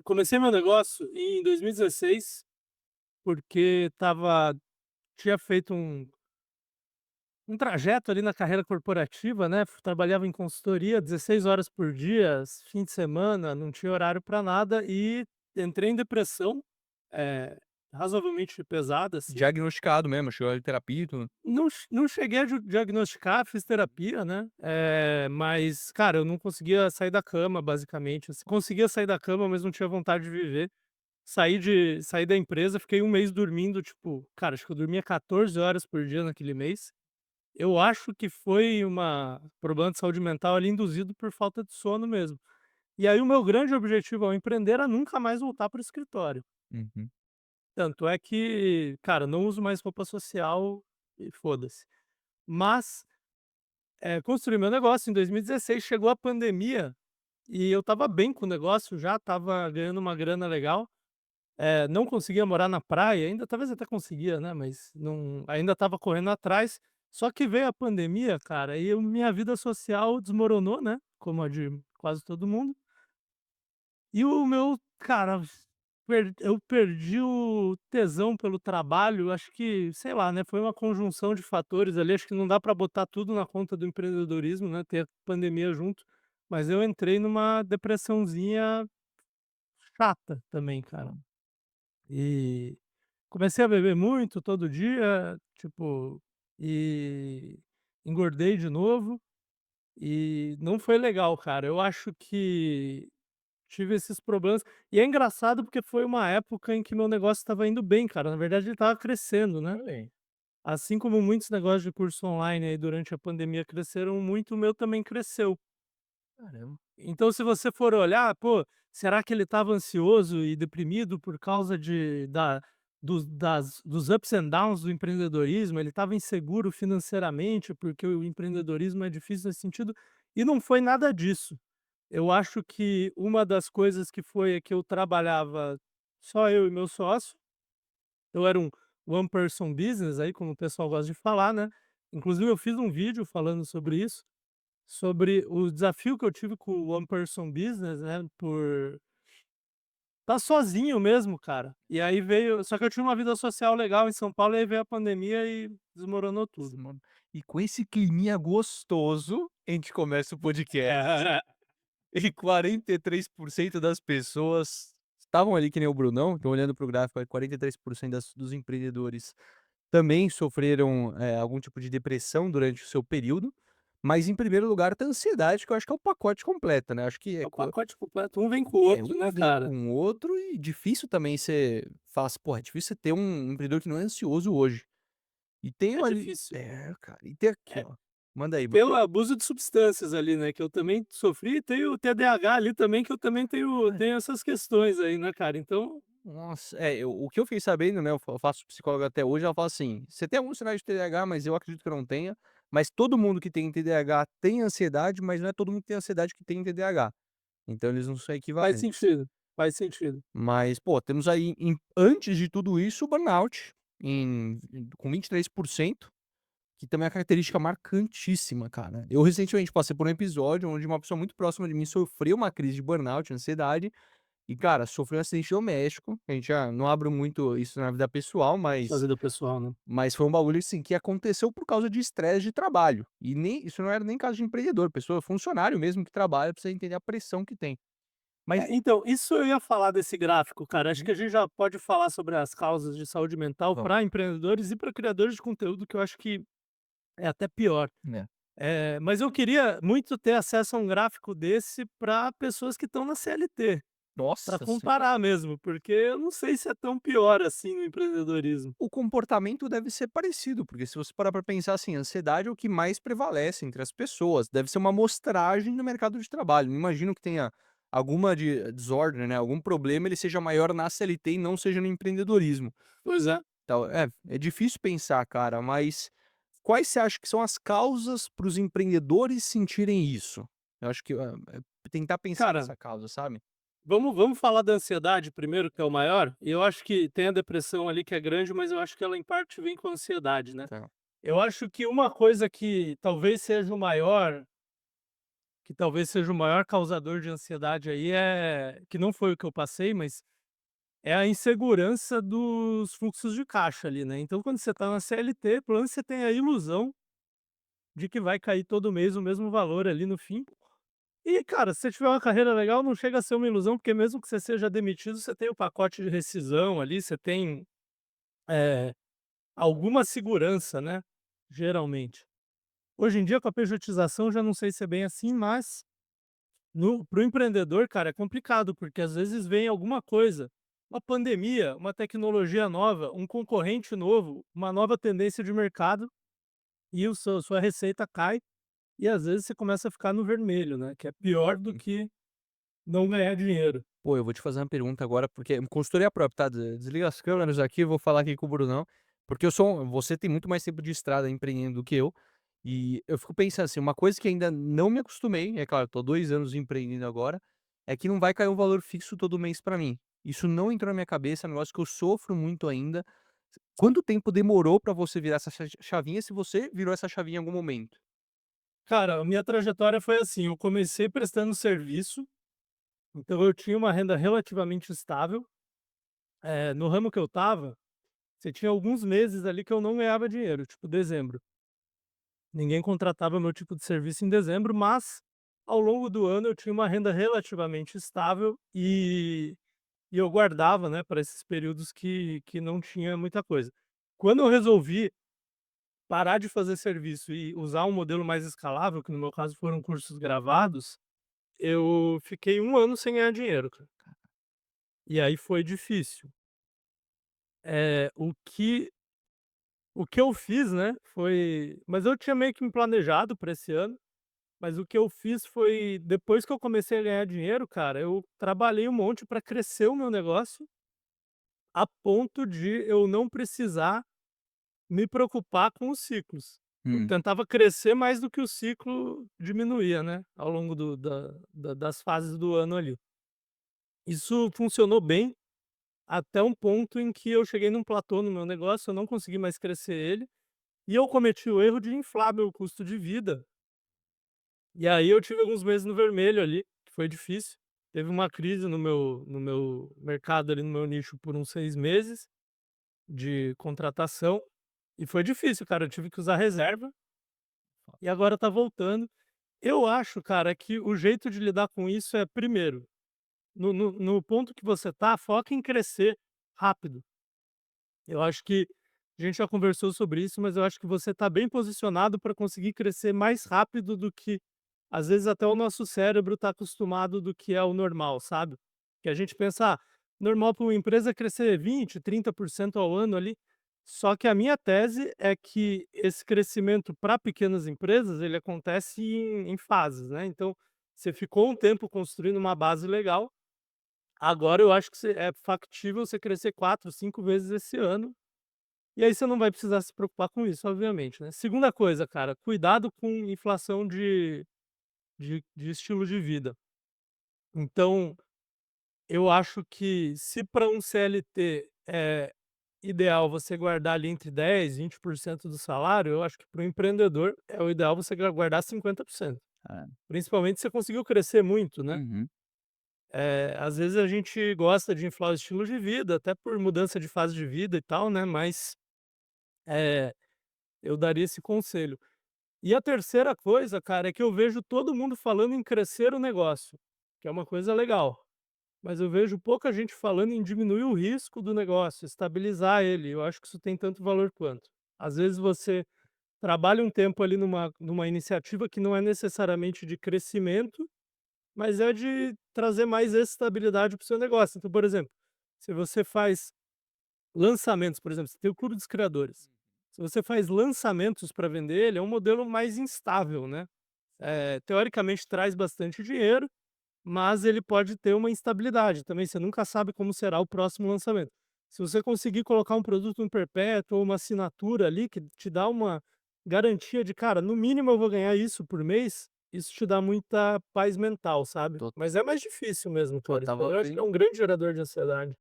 comecei meu negócio em 2016, porque tinha feito um trajeto ali na carreira corporativa, né, trabalhava em consultoria 16 horas por dia, fim de semana, não tinha horário para nada e entrei em depressão, razoavelmente pesada, assim. Diagnosticado mesmo, chegou de terapia e tudo. Não cheguei a diagnosticar, fiz terapia, né, mas, cara, eu não conseguia sair da cama, basicamente, assim. Conseguia sair da cama, mas não tinha vontade de viver. Saí da empresa, fiquei um mês dormindo, tipo, cara, acho que eu dormia 14 horas por dia naquele mês. Eu acho que foi uma problema de saúde mental ali induzido por falta de sono mesmo. E aí o meu grande objetivo ao empreender era nunca mais voltar para o escritório. Uhum. Tanto é que, cara, não uso mais roupa social e foda-se. Mas, construí meu negócio em 2016, chegou a pandemia e eu estava bem com o negócio já, estava ganhando uma grana legal. Não conseguia morar na praia, ainda talvez até conseguia, né, mas não ainda estava correndo atrás. Só que veio a pandemia, cara, e minha vida social desmoronou, né, como a de quase todo mundo. E o meu cara, eu perdi o tesão pelo trabalho, acho que, sei lá, né, foi uma conjunção de fatores ali, acho que não dá para botar tudo na conta do empreendedorismo, né, ter a pandemia junto, mas eu entrei numa depressãozinha chata também, cara. E comecei a beber muito todo dia, tipo, e engordei de novo, e não foi legal, cara. Eu acho que tive esses problemas. E é engraçado porque foi uma época em que meu negócio estava indo bem, cara. Na verdade, ele estava crescendo, né? Olha. Assim como muitos negócios de curso online aí durante a pandemia cresceram muito, o meu também cresceu. Caramba. Então, se você for olhar, pô, será que ele estava ansioso e deprimido por causa dos ups and downs do empreendedorismo? Ele estava inseguro financeiramente, porque o empreendedorismo é difícil nesse sentido, e não foi nada disso. Eu acho que uma das coisas que foi é que eu trabalhava só eu e meu sócio, eu era um one person business aí, como o pessoal gosta de falar, né? Inclusive eu fiz um vídeo falando sobre isso. Sobre o desafio que eu tive com o One Person Business, né, por estar sozinho mesmo, cara. E aí veio só que eu tinha uma vida social legal em São Paulo, e aí veio a pandemia e desmoronou tudo. Mano, e com esse climinha gostoso, a gente começa o podcast. E 43% das pessoas estavam ali que nem o Brunão, tô olhando para o gráfico, 43% dos empreendedores também sofreram, algum tipo de depressão durante o seu período, mas em primeiro lugar tá a ansiedade, que eu acho que é o pacote completo, né, acho que É o pacote completo, um vem com o outro, um né, vem cara. com o outro e difícil também você fala assim: "Porra, é difícil você ter um empreendedor que não é ansioso hoje". E tem É ali difícil. cara, e tem aqui É, ó, manda aí. pelo abuso de substâncias ali, né, que eu também sofri, e tenho o TDAH ali também, que eu também tenho essas questões aí, né, cara, então Nossa, o que eu fiquei sabendo, né, eu faço psicóloga até hoje, ela fala assim: "Você tem alguns sinais de TDAH, mas eu acredito que eu não tenha, mas todo mundo que tem TDAH tem ansiedade, mas não é todo mundo que tem ansiedade que tem TDAH, então eles não são faz equivalentes". sentido, faz sentido. Mas, pô, temos aí antes de tudo isso o burnout, com 23%, que também é uma característica marcantíssima, cara. Eu recentemente passei por um episódio onde uma pessoa muito próxima de mim sofreu uma crise de burnout, ansiedade, e, cara, sofreu um acidente doméstico. A gente já não abre muito isso na vida pessoal, Sua vida pessoal, né. mas foi um bagulho, assim, que aconteceu por causa de estresse de trabalho. E nem isso não era nem caso de empreendedor, pessoa funcionário mesmo que trabalha, pra você entender a pressão que tem. Mas Então, isso eu ia falar desse gráfico, cara. Acho uhum, que a gente já pode falar sobre as causas de saúde mental vamos, para empreendedores e para criadores de conteúdo, que eu acho que é até pior. né. Mas eu queria muito ter acesso a um gráfico desse para pessoas que estão na CLT, para Nossa senhora. comparar mesmo, porque eu não sei se é tão pior assim no empreendedorismo. O comportamento deve ser parecido, porque se você parar pra pensar, assim, a ansiedade é o que mais prevalece entre as pessoas, deve ser uma amostragem no mercado de trabalho. Não imagino que tenha alguma desordem, né, algum problema, ele seja maior na CLT e não seja no empreendedorismo. Pois é. Então, é difícil pensar, cara, mas quais você acha que são as causas para os empreendedores sentirem isso? Eu acho que, tentar pensar Cara, nessa causa, sabe? vamos falar da ansiedade primeiro, que é o maior, e eu acho que tem a depressão ali que é grande, mas eu acho que ela em parte vem com a ansiedade, né. Tá. Eu acho que uma coisa que talvez seja o maior que talvez seja o maior causador de ansiedade aí, que não foi o que eu passei, mas é a insegurança dos fluxos de caixa ali, né. Então quando você está na CLT, pelo menos você tem a ilusão de que vai cair todo mês o mesmo valor ali no fim. E cara, se você tiver uma carreira legal, não chega a ser uma ilusão, porque mesmo que você seja demitido, você tem o pacote de rescisão ali, você tem, eh, alguma segurança, né, geralmente. Hoje em dia com a pejotização já não sei se é bem assim, mas para o empreendedor, cara, é complicado, porque às vezes vem alguma coisa, uma pandemia, uma tecnologia nova, um concorrente novo, uma nova tendência de mercado, e o sua receita cai, e às vezes você começa a ficar no vermelho, né, que é pior do que não ganhar dinheiro. Pô, eu vou te fazer uma pergunta agora, porque consultoria própria, tá? Desliga as câmeras aqui, eu vou falar aqui com o Brunão, porque você tem muito mais tempo de estrada empreendendo do que eu, e eu fico pensando assim, uma coisa que ainda não me acostumei, é claro, eu tô 2 anos empreendendo agora, é que não vai cair um valor fixo todo mês pra mim. Isso não entrou na minha cabeça, é um negócio que eu sofro muito ainda. Quanto tempo demorou pra você virar essa chavinha, se você virou essa chavinha em algum momento? Cara, a minha trajetória foi assim, eu comecei prestando serviço, então eu tinha uma renda relativamente estável, no ramo que eu estava, você tinha alguns meses ali que eu não ganhava dinheiro, tipo dezembro. Ninguém contratava meu tipo de serviço em dezembro, mas ao longo do ano eu tinha uma renda relativamente estável e eu guardava, né, para esses períodos que não tinha muita coisa. Quando eu resolvi parar de fazer serviço e usar um modelo mais escalável, que no meu caso foram cursos gravados, eu fiquei 1 ano sem ganhar dinheiro, cara. E aí foi difícil. O que eu fiz, né, mas eu tinha meio que me planejado para esse ano. Mas o que eu fiz foi, depois que eu comecei a ganhar dinheiro, cara, eu trabalhei um monte para crescer o meu negócio, a ponto de eu não precisar me preocupar com os ciclos. Eu Hum. tentava crescer mais do que o ciclo diminuía, né, ao longo das fases do ano ali. Isso funcionou bem, até um ponto em que eu cheguei num platô no meu negócio, eu não consegui mais crescer ele, e eu cometi o erro de inflar meu custo de vida. E aí eu tive alguns meses no vermelho ali, que foi difícil. Teve uma crise no meu mercado ali, no meu nicho por uns 6 meses de contratação, e foi difícil, cara, eu tive que usar reserva, e agora tá voltando. Eu acho, cara, que o jeito de lidar com isso é, primeiro, no ponto que você tá, foca em crescer rápido. Eu acho que a gente já conversou sobre isso, mas eu acho que você está bem posicionado para conseguir crescer mais rápido do que, às vezes, até o nosso cérebro está acostumado do que é o normal, sabe? Que a gente pensa, normal para uma empresa é crescer 20, 30% ao ano ali. Só que a minha tese é que esse crescimento para pequenas empresas, ele acontece em fases, né? Então, você ficou um tempo construindo uma base legal. Agora eu acho que é factível você crescer 4, 5 vezes esse ano, e aí você não vai precisar se preocupar com isso, obviamente, né. Segunda coisa, cara, cuidado com inflação de estilo de vida. Então, eu acho que se para um CLT é ideal você guardar ali entre 10 e 20% do salário, eu acho que para o empreendedor é o ideal você guardar 50%. É. Principalmente se você conseguiu crescer muito, né. Uhum. Às vezes a gente gosta de inflar o estilo de vida, até por mudança de fase de vida e tal, né, mas, eh, eu daria esse conselho. E a terceira coisa, cara, é que eu vejo todo mundo falando em crescer o negócio, que é uma coisa legal, mas eu vejo pouca gente falando em diminuir o risco do negócio, estabilizar ele. Eu acho que isso tem tanto valor quanto. Às vezes você trabalha um tempo ali numa iniciativa que não é necessariamente de crescimento, mas é de trazer mais estabilidade para o seu negócio. Então, por exemplo, se você faz lançamentos, por exemplo, você tem o clube dos criadores. Se você faz lançamentos para vender, ele é um modelo mais instável, né? Teoricamente traz bastante dinheiro, mas ele pode ter uma instabilidade também, você nunca sabe como será o próximo lançamento. Se você conseguir colocar um produto em perpétuo ou uma assinatura ali que te dá uma garantia de, cara, no mínimo eu vou ganhar isso por mês, isso te dá muita paz mental, sabe. Tô Mas é mais difícil mesmo, Pô, cara, isso estava também eu acho que é bem um grande gerador de ansiedade.